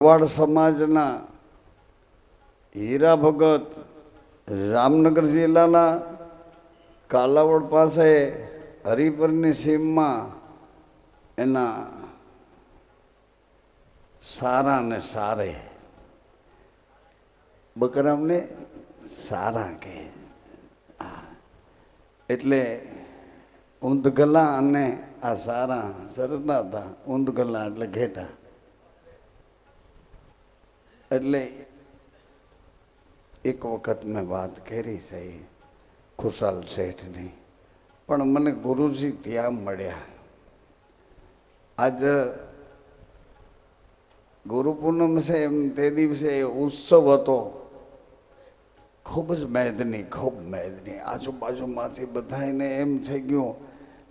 વાડ સમાજના હીરા ભગત જામનગર જિલ્લાના કાલાવડ પાસે હરિપરની સીમમાં એના સારા ને સારે બકરામને સારા કહે, એટલે ઊંધગલા અને આ સારા સરતા હતા. ઊંધગલા એટલે ઘેટા. એટલે એક વખત મેં વાત કરી છે ખુશાલ શેઠની, પણ મને ગુરુજી ત્યાં મળ્યા. આજ ગુરુ પૂનમ છે, એમ તે દિવસે ઉત્સવ હતો. ખૂબ જ મેદની, ખૂબ મેદની. આજુબાજુમાંથી બધાને એમ થઈ ગયું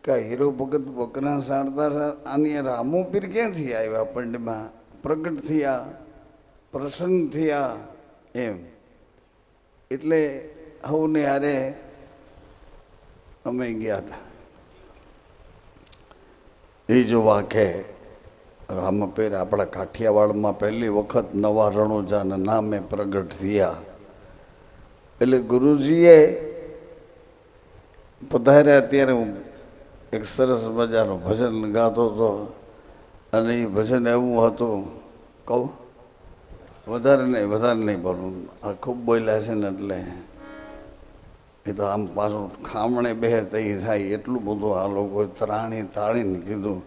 કે હીરો ભગત બકરા સાડતા આની રામો પીર ક્યાંથી આવ્યા, પંડમાં પ્રગટ થયા, પ્રસન્ન થયા એમ. એટલે હવને હારે અમે ગયા હતા. એ જો વાંકે રામપીર આપણા કાઠિયાવાડમાં પહેલી વખત નવા રણુજાના નામે પ્રગટ થયા. એટલે ગુરુજીએ પધાર્યા ત્યારે હું એક સરસ મજાનો ભજન ગાતો હતો, અને એ ભજન એવું હતું, કહું વધારે નહીં બોલું, આ ખૂબ બોલ્યા છે ને એટલે એ તો આમ પાછું ખામણે બે તઈ થાય એટલું બધું આ લોકો ત્રાણી તાળીને કીધું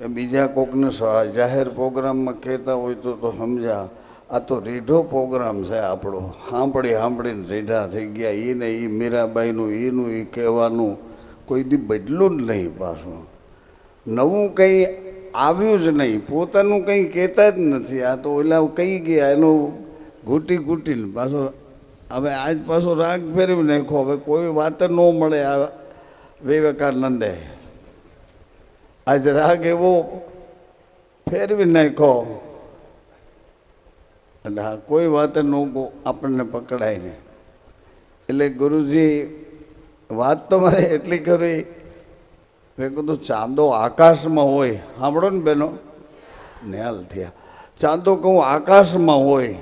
કે બીજા કોકને જાહેર પ્રોગ્રામમાં કહેતા હોય તો સમજા, આ તો રીઢો પ્રોગ્રામ છે આપણો. સાંભળીને રીઢા થઈ ગયા. એને એ મીરાબાઈનું એનું એ કહેવાનું કોઈ દી બદલું જ નહીં, પાછું નવું કંઈ આવ્યું જ નહીં, પોતાનું કંઈ કહેતા જ નથી. આ તો ઓલા કહી ગયા એનું ઘૂંટીને પાછો હવે આજ પાછો રાગ ફેરવી નાખો. હવે કોઈ વાત ન મળે. આ વિવેકાનંદે આજ રાગ એવો ફેરવી નાખો એટલે હા કોઈ વાત ન આપણને પકડાય ને. એટલે ગુરુજી વાત તો મારે એટલી કરી, મેં કીધું ચાંદો આકાશમાં હોય, સાંભળો ને બેનો, ન્યાલ થયા. ચાંદો કહું આકાશમાં હોય,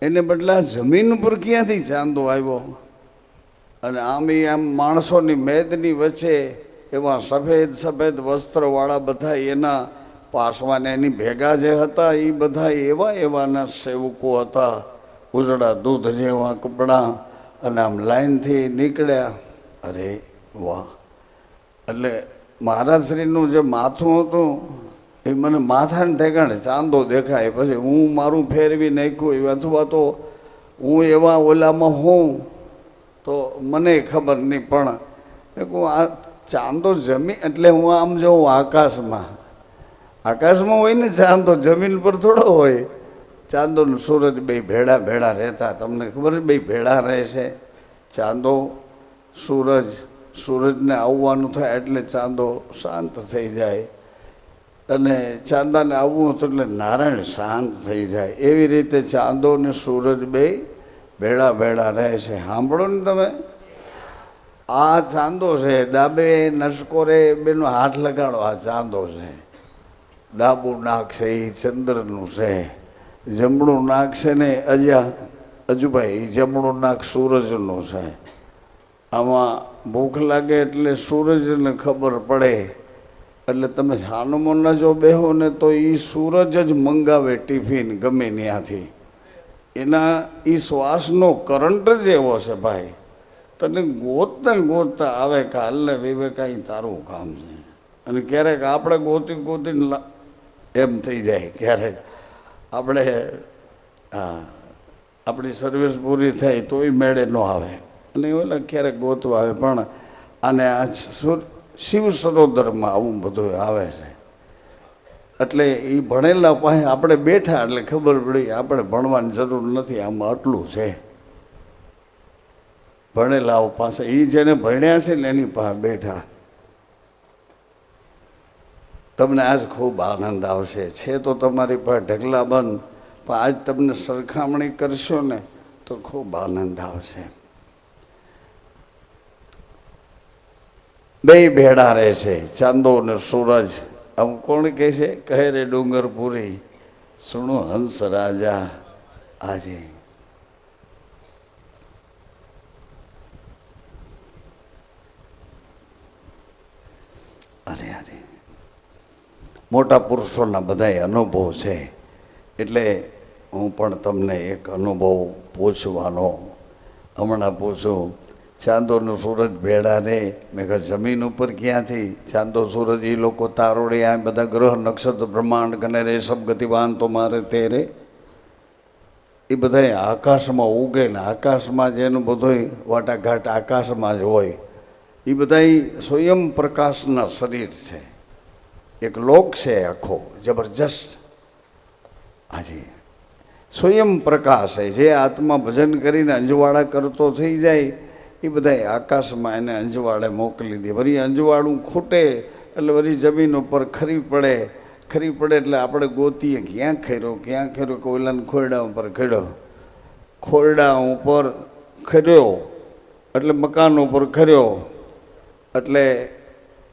એને બદલે જમીન ઉપર ક્યાંથી ચાંદો આવ્યો? અને આમ માણસોની મેદની વચ્ચે એવા સફેદ વસ્ત્રવાળા બધા એના પાસવાને એની ભેગા જે હતા એ બધા એવાના સેવકો હતા, ઉજળા દૂધ જેવા કપડાં, અને આમ લાઈનથી નીકળ્યા. અરે વાહ! એટલે મહારાજશ્રીનું જે માથું હતું એ મને માથાને ઠેકાણે ચાંદો દેખાય. પછી હું મારું ફેરવી નાખ્યું, અથવા તો હું એવા ઓલામાં હોઉં તો મને ખબર નહીં, પણ આ ચાંદો જમીન એટલે હું આમ જોઉં આકાશમાં હોય ને ચાંદો, જમીન પર થોડો હોય. ચાંદો ને સૂરજ બે ભેળા રહેતા, તમને ખબર છે? બે ભેળા રહે છે ચાંદો સૂરજને આવવાનું થાય એટલે ચાંદો શાંત થઈ જાય, અને ચાંદાને આવવું હતું એટલે નારાયણ શાંત થઈ જાય. એવી રીતે ચાંદો ને સૂરજ બે ભેળા રહે છે. સાંભળો ને તમે, આ ચાંદો છે. ડાબે નસકોરે બેનો હાથ લગાડો. આ ચાંદો છે. ડાબું નાક છે એ ચંદ્રનું છે, જમણું નાક છે ને અજુભાઈ જમણું નાક સૂરજનું છે. આમાં ભૂખ લાગે એટલે સૂરજને ખબર પડે, એટલે તમે હાનુમાનના જો બેહો ને તો એ સૂરજ જ મંગાવે ટિફિન ગમે ત્યાંથી. એના એ શ્વાસનો કરંટ જ એવો છે ભાઈ, તને ગોતતા આવે કે હાલને વિવેકા તારું કામ છે. અને ક્યારેક આપણે ગોતીને એમ થઈ જાય, ક્યારેક આપણે આપણી સર્વિસ પૂરી થાય તોય મેળે ન આવે, અને ઓલા ક્યારેક ગોતવા આવે. પણ આને આ શિવ સરોદરમાં આવું બધું આવે છે. એટલે એ ભણેલા પાસે આપણે બેઠા એટલે ખબર પડી આપણે ભણવાની જરૂર નથી, આમાં આટલું છે. ભણેલાઓ પાસે એ જેને ભણ્યા છે ને એની પાસે બેઠા. તમને આજ ખૂબ આનંદ આવશે. છે તો તમારી પાસે ઢગલા બંધ, પણ આજ તમને સરખામણી કરશો ને તો ખૂબ આનંદ આવશે. બે ભેડા રહે છે, ચાંદો ને સૂરજ. આમ કોણ કહે છે? કહે રે ડુંગર પૂરી સુણો હંસ રાજા આજે. અરે અરે મોટા પુરુષોના બધાય અનુભવ છે, એટલે હું પણ તમને એક અનુભવ પૂછવાનો હમણાં પૂછું. ચાંદોનો સૂરજ ભેડા રે, મેં કહ્યું જમીન ઉપર ક્યાંથી ચાંદો સૂરજ? એ લોકો તારોડે આ બધા ગ્રહ નક્ષત્ર બ્રહ્માંડ કને રે સબ ગતિવાન તો મારે તે રે, એ બધા આકાશમાં ઉગે ને આકાશમાં જેનું બધું વાટાઘાટ આકાશમાં જ હોય, એ બધા સ્વયં પ્રકાશના શરીર છે. એક લોક છે આખો જબરજસ્ત. આજે સ્વયં પ્રકાશ છે. જે આત્મા ભજન કરીને અંજવાળા કરતો થઈ જાય એ બધા આકાશમાં એને અંજવાળે મોકલી દે. વળી અંજવાળું ખૂટે એટલે વળી જમીન ઉપર ખરી પડે. ખરી પડે એટલે આપણે ગોતીએ ક્યાં ખર્યો ક્યાં ખર્યો, કોયલાને ખોરડા ઉપર ખર્યો, ખોરડા ઉપર ખર્યો એટલે મકાન ઉપર ખર્યો, એટલે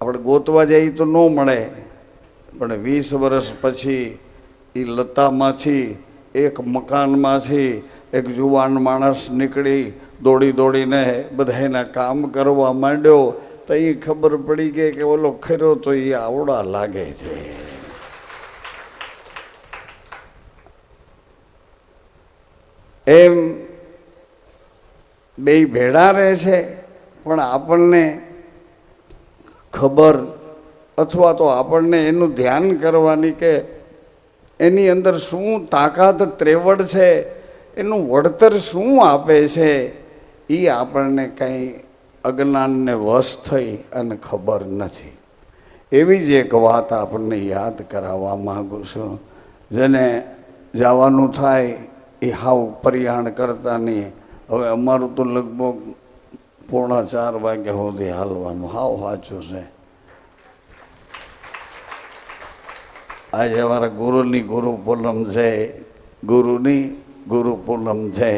આપણે ગોતવા જઈએ તો ન મળે. પણ 20 વર્ષ પછી એ લતામાંથી એક મકાનમાંથી એક જુવાન માણસ નીકળી દોડી દોડીને બધાના કામ કરવા માંડ્યો, તો એ ખબર પડી ગઈ કે ઓલો ખર્યો તો એ આવડા લાગે છે. એમ બે ભેળા રહે છે, પણ આપણને ખબર અથવા તો આપણને એનું ધ્યાન કરવાની કે એની અંદર શું તાકાત ત્રેવડ છે, એનું વળતર શું આપે છે, એ આપણને કંઈ અજ્ઞાનને વશ થઈ અને ખબર નથી. એવી જ એક વાત આપણને યાદ કરાવવા માગું છું. જેને જવાનું થાય એ હાવ પરિયાણ કરતા નહીં. હવે અમારું તો લગભગ 3:45 વાગ્યા સુધી હાલવાનું. હાવ સાચું છે. આજે અમારા ગુરુની ગુરુ પૂનમ છે, ગુરુની ગુરુ પૂનમ છે.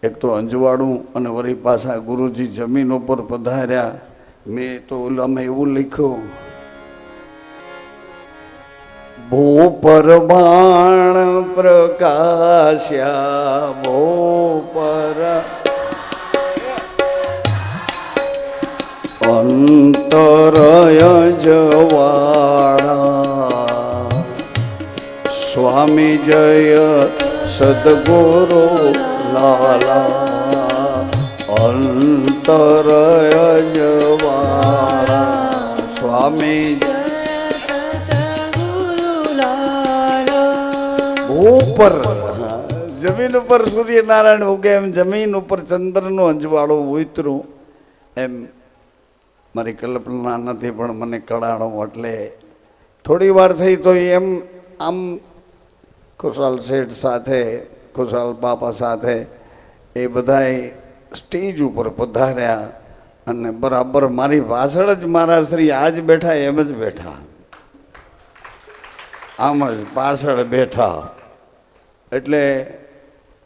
એક તો અંજવાળું અને વળી પાછા ગુરુજી જમીન ઉપર પધાર્યા. મેં તો ઓલામાં એવું લખ્યું, ભૂપર બાણ પ્રકાશ્યા ભૂપર અંતરય જવાળા સ્વામી જય સદગુરુ લાલા અંતરય જવાળા સ્વામી ઉપર જમીન ઉપર સૂર્યનારાયણ ઉગે એમ જમીન ઉપર ચંદ્રનું અંજવાળું ઉતરું એમ મારી કલ્પના નથી, પણ મને કળાણું. એટલે થોડી વાર થઈ તો એમ આમ ખુશાલ શેઠ સાથે ખુશાલ બાપા સાથે એ બધાએ સ્ટેજ ઉપર પધાર્યા અને બરાબર મારી પાછળ જ મારા શ્રી આજ બેઠા એમ જ બેઠા, આમ જ પાછળ બેઠા. એટલે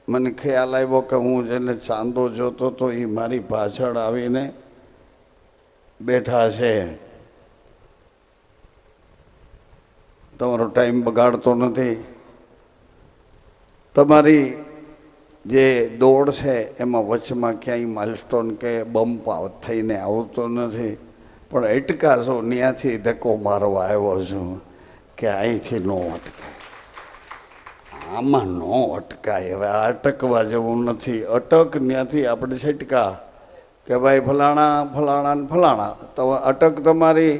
મને ખ્યાલ આવ્યો કે હું જેને ચાંદો જોતો તો એ મારી પાછળ આવીને બેઠા છે. તમારો ટાઈમ બગાડતો નથી. તમારી જે દોડ છે એમાં વચમાં ક્યાંય માઇલસ્ટોન કે બમ્પ થઈને આવતો નથી, પણ અટકા છો ત્યાંથી ધક્કો મારવા આવ્યો છું કે અહીંથી ન અટકાય, આમાં ન અટકાય. હવે આ અટકવા જેવું નથી. અટક ત્યાંથી આપણે છટકા કે ભાઈ ફલાણા ફલાણા ને ફલાણા, તો અટક તમારી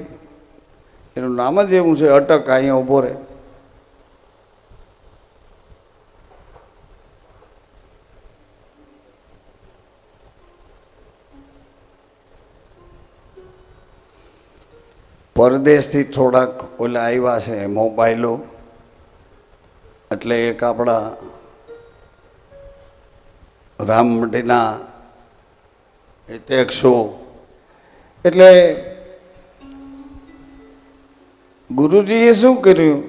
એનું નામ જ એવું છે, અટક. અહીંયા ઊભો રહે. પરદેશથી થોડાક ઓલા આવ્યા છે મોબાઈલો, એટલે એક આપણા રામમટીના હિતેક્ષો, એટલે ગુરુજીએ શું કર્યું,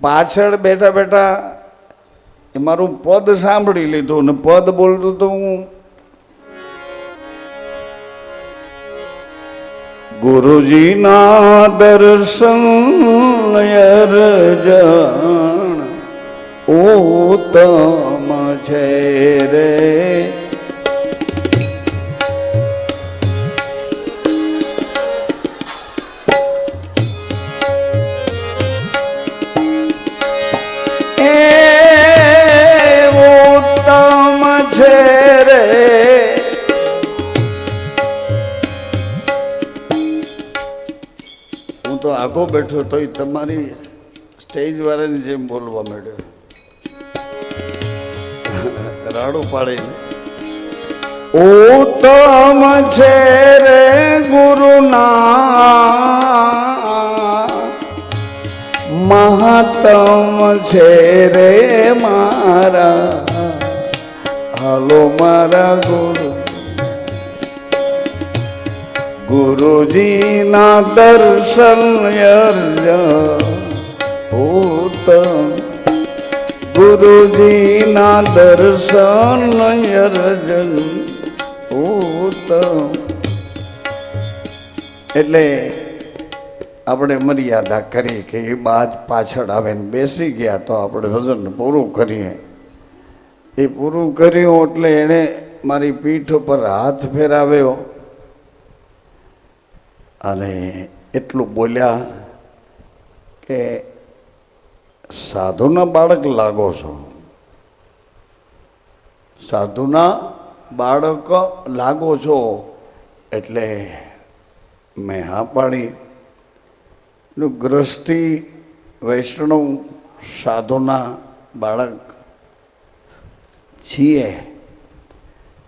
પાછળ બેઠા બેઠા એ મારું પદ સાંભળી લીધું ને પદ બોલતું તો હું ગુરુજીના દર્શન અરજણ ઉત્તમ છે રે. હું તો આખો બેઠો તો તમારી સ્ટેજ વાળાની જેમ બોલવા માંડ્યો, રાડું પાડીને. ઉત્તમ છે રે ગુરુના, મહત્તમ છે રે મારા, હાલો મારા ગુરુ. ગુરુજીના દર્શન ઉત્તમ, ગુરુજીના દર્શન અર્જન ઉત્તમ. એટલે આપણે મર્યાદા કરી કે એ બાદ પાછળ આવે ને બેસી ગયા તો આપણે ભજન પૂરું કરીએ. એ પૂરું કર્યું એટલે એણે મારી પીઠ ઉપર હાથ ફેરાવ્યો અને એટલું બોલ્યા કે સાધુના બાળક લાગો છો, સાધુના બાળક લાગો છો. એટલે મેં હા પાડી. ગ્રસ્તી વૈષ્ણવ સાધુના બાળક છીએ.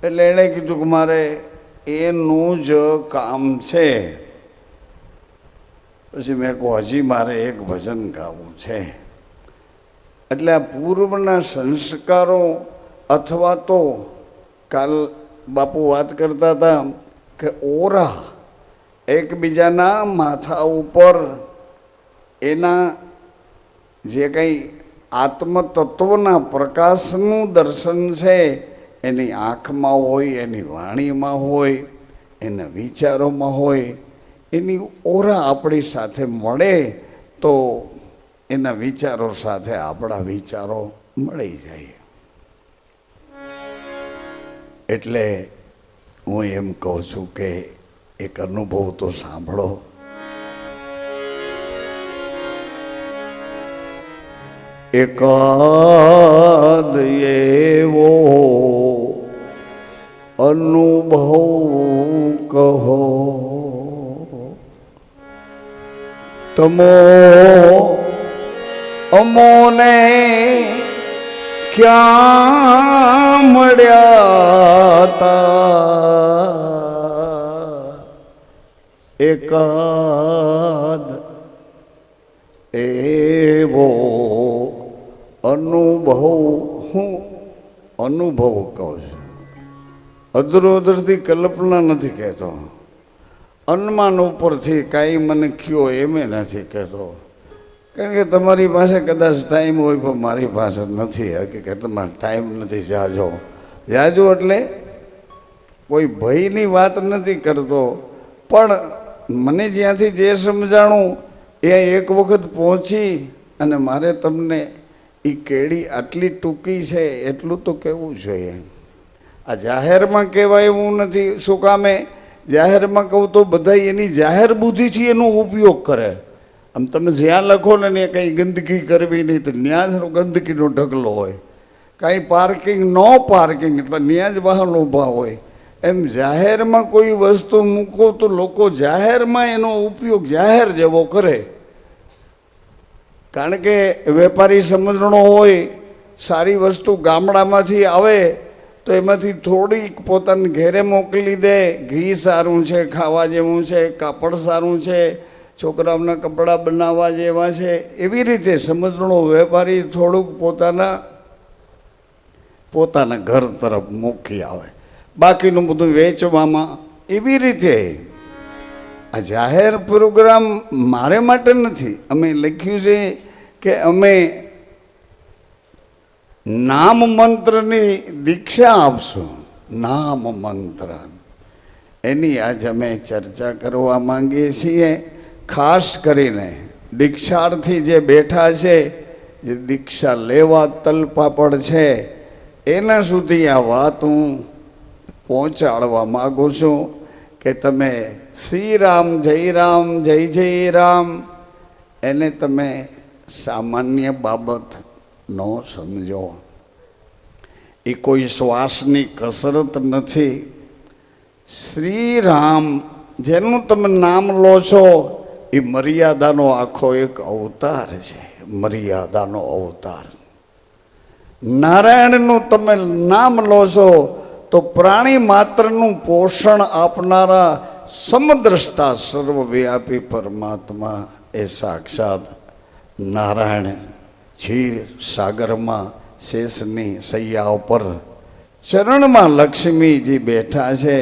એટલે એણે કીધું કે મારે એનું જ કામ છે. પછી મેં કહું હજી મારે એક ભજન ગાવું છે. એટલે આ પૂર્વના સંસ્કારો અથવા તો કાલ બાપુ વાત કરતા હતા કે ઓરા એકબીજાના માથા ઉપર એના જે કંઈ આત્મતત્વના પ્રકાશનું દર્શન છે એની આંખમાં હોય, એની વાણીમાં હોય, એના વિચારોમાં હોય. એની ઓરા આપણી સાથે મળે તો એના વિચારો સાથે આપણા વિચારો મળી જાય. એટલે હું એમ કહું છું કે એક અનુભવ તો સાંભળો. એકાદ એવો અનુભવ કહો તમો અમોને ક્યાં મળ્યા તા. એકાદ એવો અનુભવ, હું અનુભવ કહું છું, અધરોધરથી કલ્પના નથી કહેતો, અનુમાન ઉપરથી કાંઈ મને કયો એમે નથી કહેતો. કારણ કે તમારી પાસે કદાચ ટાઈમ હોય પણ મારી પાસે નથી. હકીકતમાં ટાઈમ નથી જાજો. જાજો એટલે કોઈ ભયની વાત નથી કરતો, પણ મને જ્યાંથી જે સમજાણું એ એક વખત પહોંચી અને મારે તમને એ કેડી આટલી ટૂંકી છે એટલું તો કહેવું જોઈએ. આ જાહેરમાં કહેવાય એવું નથી. શું કામે જાહેરમાં કહું તો બધા એની જાહેર બુદ્ધિથી એનો ઉપયોગ કરે. આમ તમે જ્યાં લખો ને કંઈ ગંદકી કરવી નહીં તો ત્યાં ગંદકીનો ઢગલો હોય. કાંઈ પાર્કિંગ નો પાર્કિંગ એટલે ત્યાં જ વાહન ઊભા હોય. એમ જાહેરમાં કોઈ વસ્તુ મૂકો તો લોકો જાહેરમાં એનો ઉપયોગ જાહેર જેવો કરે. કારણ કે વેપારી સમજણો હોય, સારી વસ્તુ ગામડામાંથી આવે તો એમાંથી થોડીક પોતાને ઘેરે મોકલી દે. ઘી સારું છે, ખાવા જેવું છે, કાપડ સારું છે, છોકરાઓના કપડાં બનાવવા જેવા છે, એવી રીતે સમજણો વેપારી થોડુંક પોતાના ઘર તરફ મૂકી આવે. બાકીનું બધું વેચવામાં. એવી રીતે આ જાહેર પ્રોગ્રામ મારે માટે નથી. અમે લખ્યું છે કે અમે નામ મંત્રની દીક્ષા આપશું. નામ મંત્ર એની આજ અમે ચર્ચા કરવા માંગીએ છીએ. ખાસ કરીને દીક્ષાર્થી જે બેઠા છે, જે દીક્ષા લેવા તલપાપડ છે, એના સુધી આ વાત હું પહોંચાડવા માગું છું કે તમે શ્રી રામ જય જય રામ એને તમે સામાન્ય બાબત ન સમજો. એ કોઈ શ્વાસની કસરત નથી. શ્રી રામ જેનું તમે નામ લો છો એ મર્યાદાનો આખો એક અવતાર છે, મર્યાદાનો અવતાર. નારાયણનું તમે નામ લો છો તો પ્રાણી માત્રનું પોષણ આપનારા સમદ્રષ્ટા સર્વવ્યાપી પરમાત્મા એ સાક્ષાત નારાયણ ક્ષીર સાગરમાં શેષની સૈયા ઉપર ચરણમાં લક્ષ્મીજી બેઠા છે,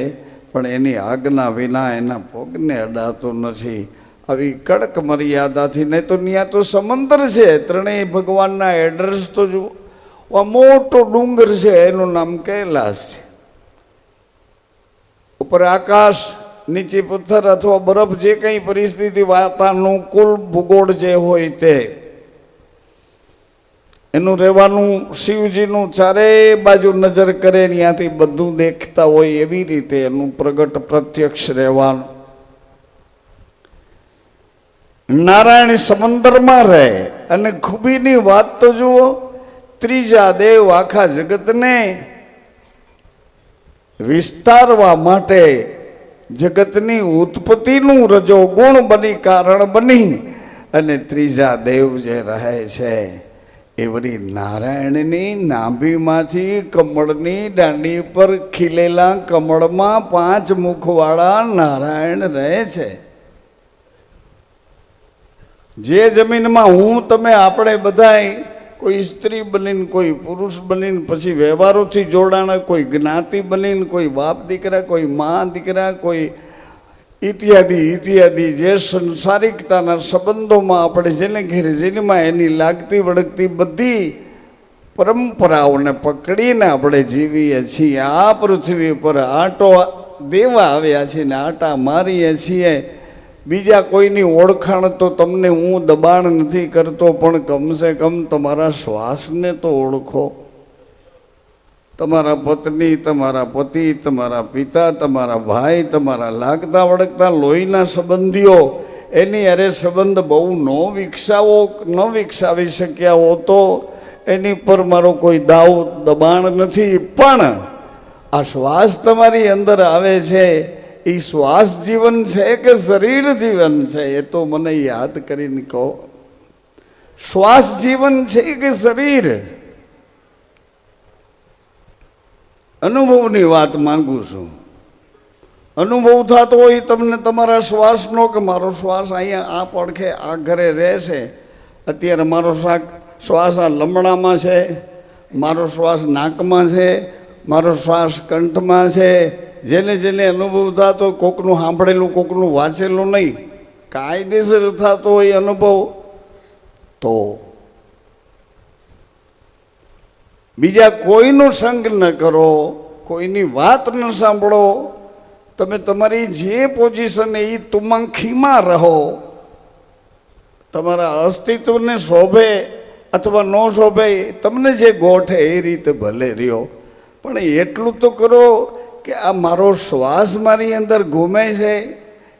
પણ એની આજ્ઞા વિના એના પગને અડાતો નથી. આવી કડક મર્યાદાથી, નહીં તો ત્યાં તો સમંદર છે. ત્રણેય ભગવાનના એડ્રેસ તો જુઓ. આ મોટો ડુંગર છે, એનું નામ કૈલાસ છે. ઉપર આકાશ, નીચે પથ્થર અથવા બરફ, જે કંઈ પરિસ્થિતિ વાતાનુકૂળ ભૂગોળ જે હોય તે એનું રહેવાનું. શિવજીનું ચારેય બાજુ નજર કરે ત્યાંથી બધું દેખતા હોય એવી રીતે એનું પ્રગટ પ્રત્યક્ષ રહેવાનું. નારાયણ સમંદરમાં રહે. અને ખૂબીની વાત તો જુઓ, ત્રીજા દેવ આખા જગતને વિસ્તારવા માટે, જગતની ઉત્પત્તિનું રજોગુણ બની, કારણ બની અને ત્રીજા દેવ જે રહે છે એ વળી નારાયણની નાભીમાંથી કમળની દાંડી પર ખીલેલા કમળમાં 5 મુખવાળા નારાયણ રહે છે. જે જમીનમાં હું તમે આપણે બધાય કોઈ સ્ત્રી બનીને, કોઈ પુરુષ બનીને, પછી વ્યવહારોથી જોડાણા, કોઈ જ્ઞાતિ બનીને, કોઈ બાપ દીકરા, કોઈ મા દીકરા, કોઈ ઇત્યાદિ ઇત્યાદિ, જે સંસારિકતાના સંબંધોમાં આપણે જેને ઘેરે જેમાં એની લાગતી વળગતી બધી પરંપરાઓને પકડીને આપણે જીવીએ છીએ. આ પૃથ્વી પર આંટો દેવા આવ્યા છીએ ને આંટા મારીએ છીએ. બીજા કોઈની ઓળખાણ તો તમને હું દબાણ નથી કરતો, પણ કમસે કમ તમારા શ્વાસને તો ઓળખો. તમારા પત્ની, તમારા પતિ, તમારા પિતા, તમારા ભાઈ, તમારા લાગતા વળગતા લોહીના સંબંધીઓ, એની અરે સંબંધ બહુ ન વિકસાવી શક્યા હો તો એની પર મારો કોઈ દાવ દબાણ નથી. પણ આ શ્વાસ તમારી અંદર આવે છે, એ શ્વાસ જીવન છે કે શરીર જીવન છે? એ તો મને યાદ કરીને કહો. શ્વાસ જીવન છે કે શરીર? અનુભવની વાત માંગુ છું. અનુભવ થતો હોય તમને તમારા શ્વાસનો કે મારો શ્વાસ અહીંયા આ પડખે આ ઘરે રહેશે. અત્યારે મારો શ્વાસ આ લમણામાં છે, મારો શ્વાસ નાકમાં છે, મારો શ્વાસ કંઠમાં છે. જેને જેને અનુભવ થતો, કોકનું સાંભળેલું, કોકનું વાંચેલું નહીં, કાયદેસર થતો હોય અનુભવ, તો બીજા કોઈનો સંગ ન કરો, કોઈની વાત ન સાંભળો. તમે તમારી જે પોઝિશન એ તુમાખીમાં રહો. તમારા અસ્તિત્વને શોભે અથવા ન શોભે, તમને જે ગોઠે એ રીતે ભલે રહ્યો, પણ એટલું તો કરો કે આ મારો શ્વાસ મારી અંદર ઘૂમે છે,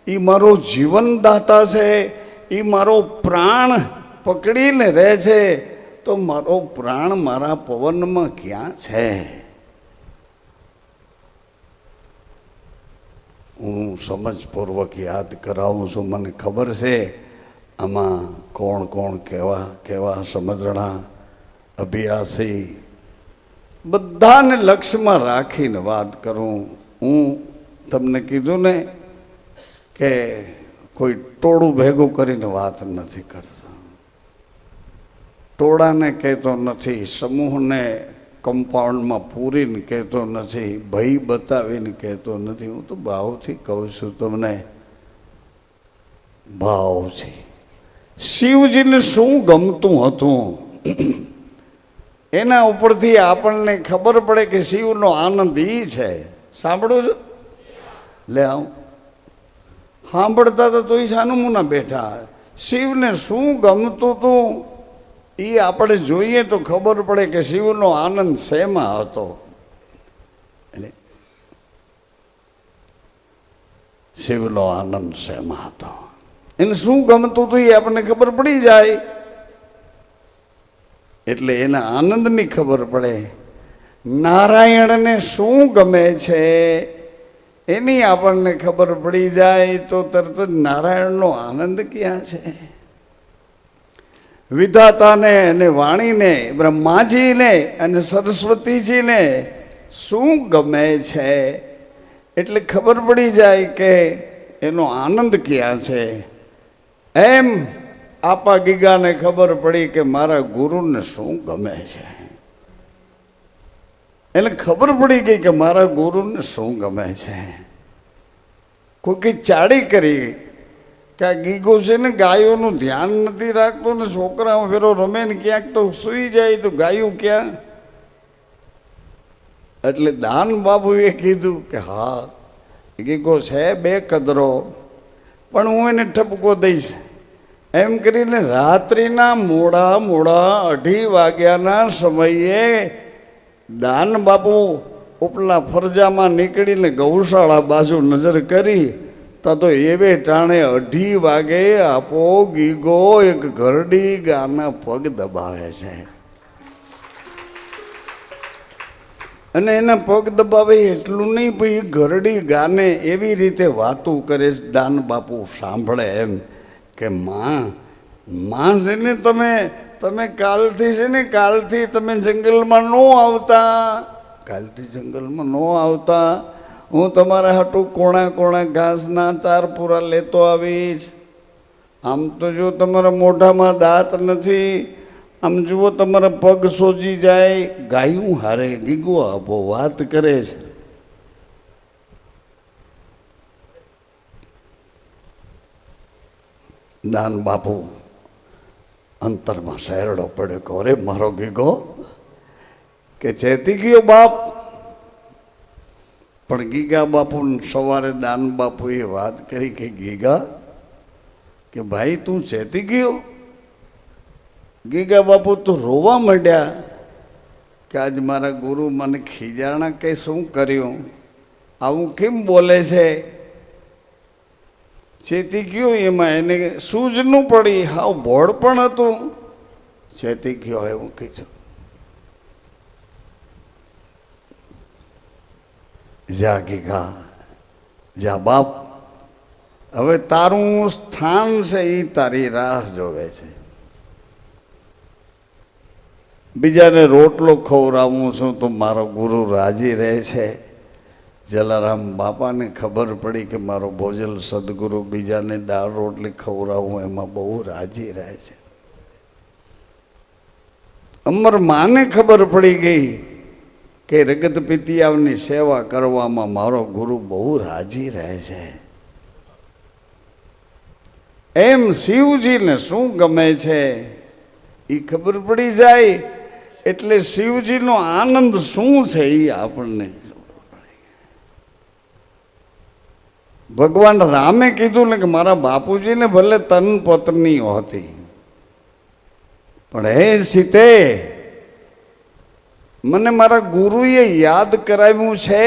એ મારો જીવનદાતા છે, એ મારો પ્રાણ પકડીને રહે છે, તો મારો પ્રાણ મારા પવનમાં ક્યાં છે? હું સમજપૂર્વક યાદ કરાવું છું. મને ખબર છે આમાં કોણ કોણ કેવા કેવા સમજણા અભ્યાસી, બધાને લક્ષ્યમાં રાખીને વાત કરું. હું તમને કીધું ને કે કોઈ ટોળું ભેગું કરીને વાત નથી કરતો. ટોળાને કહેતો નથી, સમૂહને કમ્પાઉન્ડમાં પૂરીને કહેતો નથી, ભય બતાવીને કહેતો નથી. હું તો ભાવથી કહું છું તમને, ભાવથી. શિવજીને શું ગમતું હતું એના ઉપરથી આપણને ખબર પડે કે શિવનો આનંદ એ છે. સાંભળો છો? લે આવ સાંભળતા હતા તોય શાનું મુના બેઠા. શિવને શું ગમતું હતું એ આપણે જોઈએ તો ખબર પડે કે શિવનો આનંદ શેમાં હતો. એટલે શિવનો આનંદ શેમાં હતો, એને શું ગમતું હતું એ આપણને ખબર પડી જાય. એટલે એના આનંદની ખબર પડે. નારાયણને શું ગમે છે એની આપણને ખબર પડી જાય તો તરત જ નારાયણનો આનંદ ક્યાં છે. વિધાતાને અને વાણીને, બ્રહ્માજીને અને સરસ્વતીજીને શું ગમે છે એટલે ખબર પડી જાય કે એનો આનંદ ક્યાં છે. એમ આપા ગીગાને ખબર પડી કે મારા ગુરુને શું ગમે છે. એને ખબર પડી ગઈ કે મારા ગુરુને શું ગમે છે. કોઈ ચાડી કરી કે આ ગીગો છે ને ગાયોનું ધ્યાન નથી રાખતો ને છોકરાઓ ફેરો રમે ને ક્યાંક તો સૂઈ જાય તો ગાયું ક્યાં. એટલે દાન બાબુએ કીધું કે હા ગીગો છે બે કદરો, પણ હું એને ઠપકો દઈશ. એમ કરીને રાત્રિના મોડા 2:30 વાગ્યાના સમયે દાન બાપુ ઉપલા ફરજામાં નીકળીને ગૌશાળા બાજુ નજર કરી તો એવે ટાણે 2:30 વાગે આપો ગીગો એક ઘરડી ગાના પગ દબાવે છે. અને એના પગ દબાવે એટલું નહીં, ભાઈ ઘરડી ગાને એવી રીતે વાતું કરે છે. દાન બાપુ સાંભળે એમ કે માં છે ને તમે કાલથી છે ને કાલથી તમે જંગલમાં ન આવતા, કાલથી જંગલમાં ન આવતા. હું તમારા હાટું કોણા ઘાસના 4 પૂરા લેતો આવીશ. આમ તો જો તમારા મોઢામાં દાંત નથી, આમ જુઓ તમારા પગ સોજી જાય. ગાયું હારે ગીગો આપો વાત કરે છે. દાન બાપુ અંતરમાં શહેરડો પડ્યો કે અરે મારો ગીગો કે ચેતી ગયો બાપ. પણ ગીગા બાપુ સવારે દાન બાપુએ વાત કરી કે ગીગા કે ભાઈ તું ચેતી ગયો. ગીગા બાપુ તો રોવા માંડ્યા કે આજ મારા ગુરુ મને ખીજાણા કે શું કર્યું, આવું કેમ બોલે છે. ચેતી ગયો એમાં એને સૂઝનું પડી, હાવ ભોળ પણ હતું. ચેતી ગયો એવું કીધું. જા ગીગા જા બાપ, હવે તારું સ્થાન છે એ તારી રાહ જોવે છે. બીજાને રોટલો ખવડાવું છું તો મારો ગુરુ રાજી રહે છે. જલારામ બાપાને ખબર પડી કે મારો ભોજલ સદગુરુ બીજાને દાળ રોટલી ખવડાવું એમાં બહુ રાજી રહે છે. અમર માને ખબર પડી ગઈ કે રગત પિતિયાવની સેવા કરવામાં મારો ગુરુ બહુ રાજી રહે છે. એમ શિવજીને શું ગમે છે એ ખબર પડી જાય. એટલે શિવજીનો આનંદ શું છે એ આપણને ભગવાન રામે કીધું ને કે મારા બાપુજીને ભલે તન પત્ની હતી, પણ હે સીતે મને મારા ગુરુએ યાદ કરાવ્યું છે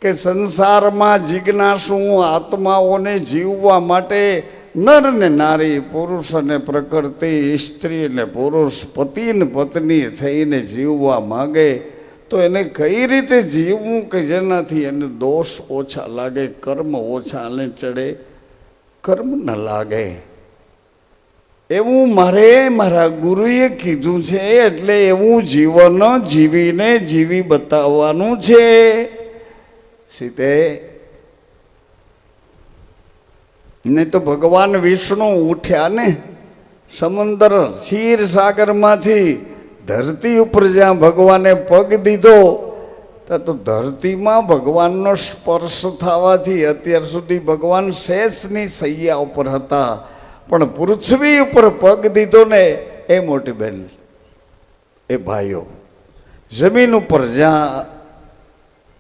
કે સંસારમાં જિજ્ઞાસુ આત્માઓને જીવવા માટે નર ને નારી, પુરુષ અને પ્રકૃતિ, સ્ત્રી ને પુરુષ, પતિ ને પત્ની થઈને જીવવા માગે તો એને કઈ રીતે જીવવું કે જેનાથી એને દોષ ઓછા લાગે, કર્મ ઓછા ને ચડે, કર્મ ન લાગે. એવું મારા ગુરુએ કીધું છે. એટલે એવું જીવન જીવીને જીવી બતાવવાનું છે. સીતે ને તો ભગવાન વિષ્ણુ ઉઠ્યા ને સમુદ્ર ક્ષીર સાગરમાંથી ધરતી ઉપર જ્યાં ભગવાને પગ દીધો તો ધરતીમાં ભગવાનનો સ્પર્શ થવાથી અત્યાર સુધી ભગવાન શેષની સૈયા ઉપર હતા, પણ પૃથ્વી ઉપર પગ દીધો ને એ મોટી બેન એ ભાઈઓ જમીન ઉપર જ્યાં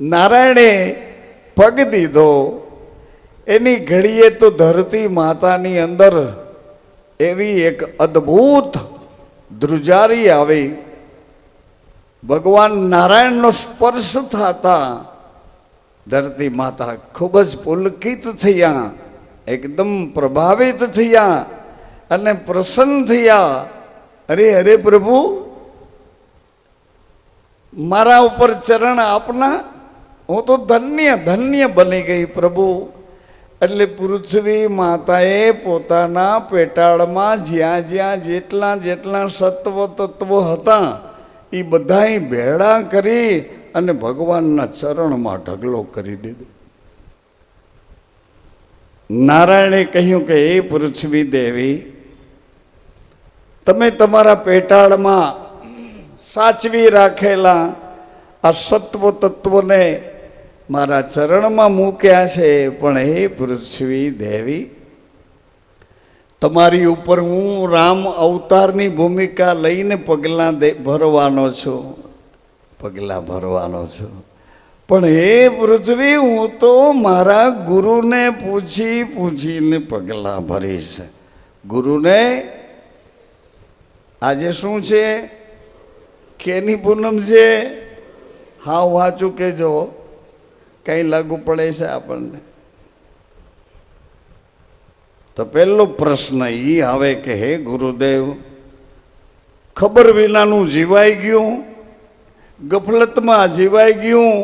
નારાયણે પગ દીધો એની ઘડીએ તો ધરતી માતાની અંદર એવી એક અદ્ભુત ધ્રુજારી આવી. ભગવાન નારાયણનો સ્પર્શ થતા ધરતી માતા ખૂબ જ પુલકિત થયા, એકદમ પ્રભાવિત થયા અને પ્રસન્ન થયા. અરે અરે પ્રભુ, મારા ઉપર ચરણ આપના, હું તો ધન્ય ધન્ય બની ગઈ પ્રભુ. એટલે પૃથ્વી માતાએ પોતાના પેટાળમાં જ્યાં જ્યાં જેટલા જેટલા સત્વ તત્વ હતા એ બધાય ભેળા કરી અને ભગવાનના ચરણમાં ઢગલો કરી દીધો. નારાયણે કહ્યું કે એ પૃથ્વી દેવી, તમે તમારા પેટાળમાં સાચવી રાખેલા આ સત્વ તત્વને મારા ચરણમાં મૂક્યા છે, પણ હે પૃથ્વી દેવી, તમારી ઉપર હું રામ અવતારની ભૂમિકા લઈને પગલાં ભરવાનો છું, પગલાં ભરવાનો છું. પણ હે પૃથ્વી, હું તો મારા ગુરુને પૂછી પૂછીને પગલાં ભરીશ. ગુરુને આજે શું છે? કેની પૂનમ છે? હા વાંચું કેજો, કઈ લાગુ પડે છે આપણને. તો પહેલો પ્રશ્ન એ આવે કે હે ગુરુદેવ, ખબર વિનાનું જીવાઈ ગયું, ગફલતમાં જીવાઈ ગયું,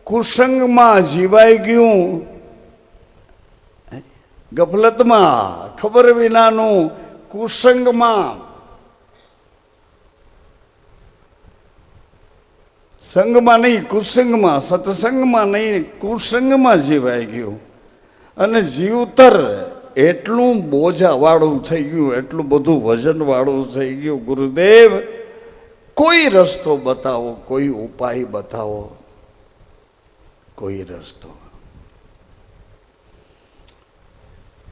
કુસંગમાં જીવાઈ ગયું. ગફલતમાં, ખબર વિનાનું, કુસંગમાં, સંગમાં નહીં કુસંગમાં, સત્સંગમાં નહીં કુસંગમાં જીવાઈ ગયું. અને જીવતર એટલું બોજાવાળું થઈ ગયું, એટલું બધું વજનવાળું થઈ ગયું. ગુરુદેવ, કોઈ રસ્તો બતાવો, કોઈ ઉપાય બતાવો, કોઈ રસ્તો,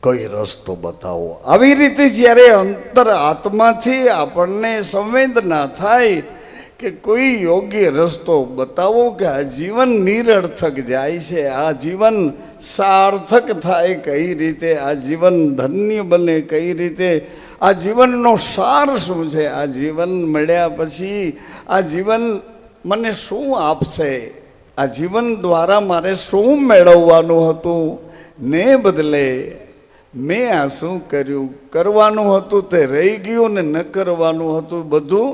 કોઈ રસ્તો બતાવો. આવી રીતે જ્યારે અંતર આત્માથી આપણને સંવેદના થાય કે કોઈ યોગ્ય રસ્તો બતાવો કે આ જીવન નિરર્થક જાય છે, આ જીવન સાર્થક થાય કઈ રીતે, આ જીવન ધન્ય બને કઈ રીતે, આ જીવનનો સાર શું છે, આ જીવન મળ્યા પછી આ જીવન મને શું આપશે, આ જીવન દ્વારા મારે શું મેળવવાનું હતું, ને બદલે મેં આ શું કર્યું, કરવાનું હતું તે રહી ગયું ને ન કરવાનું હતું બધું